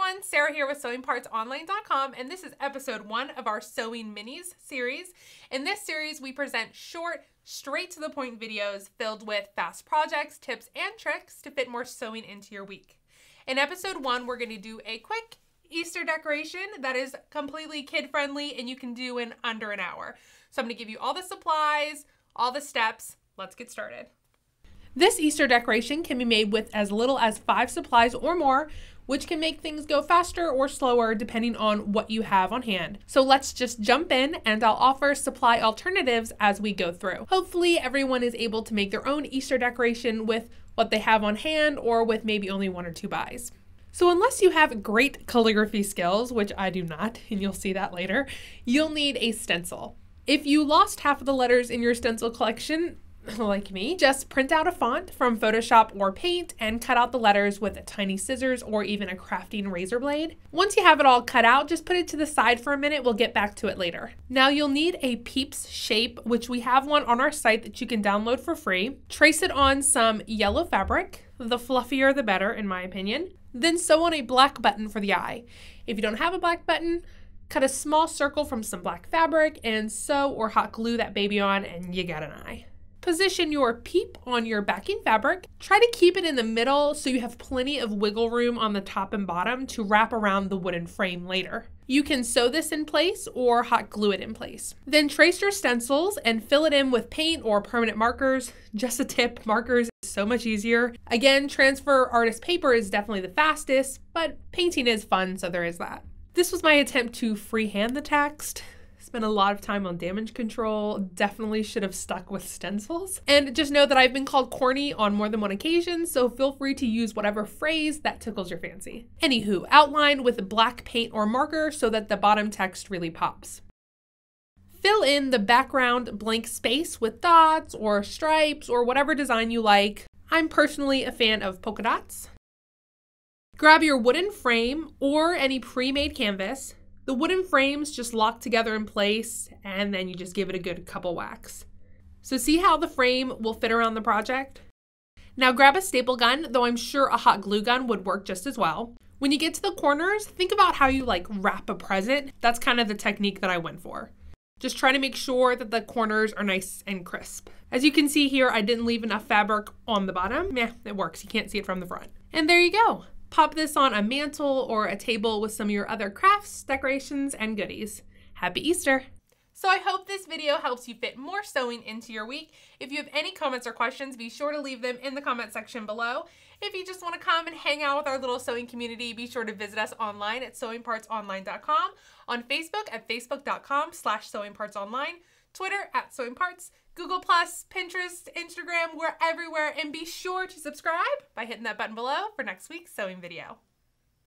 everyone, Sarah here with sewingpartsonline.com, and this is episode 1 of our Sewing Minis series. In this series, we present short, straight to the point videos filled with fast projects, tips, and tricks to fit more sewing into your week. In episode 1, we're going to do a quick Easter decoration that is completely kid-friendly and you can do in under an hour. So I'm going to give you all the supplies, all the steps. Let's get started. This Easter decoration can be made with as little as 5 supplies or more, which can make things go faster or slower depending on what you have on hand. So let's just jump in and I'll offer supply alternatives as we go through. Hopefully everyone is able to make their own Easter decoration with what they have on hand or with maybe only 1 or 2 buys. So unless you have great calligraphy skills, which I do not, and you'll see that later, you'll need a stencil. If you lost half of the letters in your stencil collection, like me, just print out a font from Photoshop or Paint and cut out the letters with tiny scissors or even a crafting razor blade. Once you have it all cut out, just put it to the side for a minute. We'll get back to it later. Now you'll need a Peeps shape, which we have one on our site that you can download for free. Trace it on some yellow fabric, the fluffier the better in my opinion. Then sew on a black button for the eye. If you don't have a black button, cut a small circle from some black fabric and sew or hot glue that baby on and you got an eye. Position your peep on your backing fabric. Try to keep it in the middle so you have plenty of wiggle room on the top and bottom to wrap around the wooden frame later. You can sew this in place or hot glue it in place. Then trace your stencils and fill it in with paint or permanent markers. Just a tip, markers is so much easier. Again, transfer artist paper is definitely the fastest, but painting is fun, so there is that. This was my attempt to freehand the text. Spent a lot of time on damage control, definitely should have stuck with stencils. And just know that I've been called corny on more than one occasion, so feel free to use whatever phrase that tickles your fancy. Anywho, outline with black paint or marker so that the bottom text really pops. Fill in the background blank space with dots or stripes or whatever design you like. I'm personally a fan of polka dots. Grab your wooden frame or any pre-made canvas. The wooden frames just lock together in place and then you just give it a good couple whacks. So see how the frame will fit around the project? Now grab a staple gun, though I'm sure a hot glue gun would work just as well. When you get to the corners, think about how you wrap a present. That's kind of the technique that I went for. Just try to make sure that the corners are nice and crisp. As you can see here, I didn't leave enough fabric on the bottom. Yeah, it works. You can't see it from the front. And there you go. Pop this on a mantle or a table with some of your other crafts, decorations, and goodies. Happy Easter! So I hope this video helps you fit more sewing into your week. If you have any comments or questions, be sure to leave them in the comment section below. If you just want to come and hang out with our little sewing community, be sure to visit us online at sewingpartsonline.com, on Facebook at facebook.com/sewingpartsonline, Twitter at sewingparts, Google+, Pinterest, Instagram, we're everywhere, and be sure to subscribe by hitting that button below for next week's sewing video.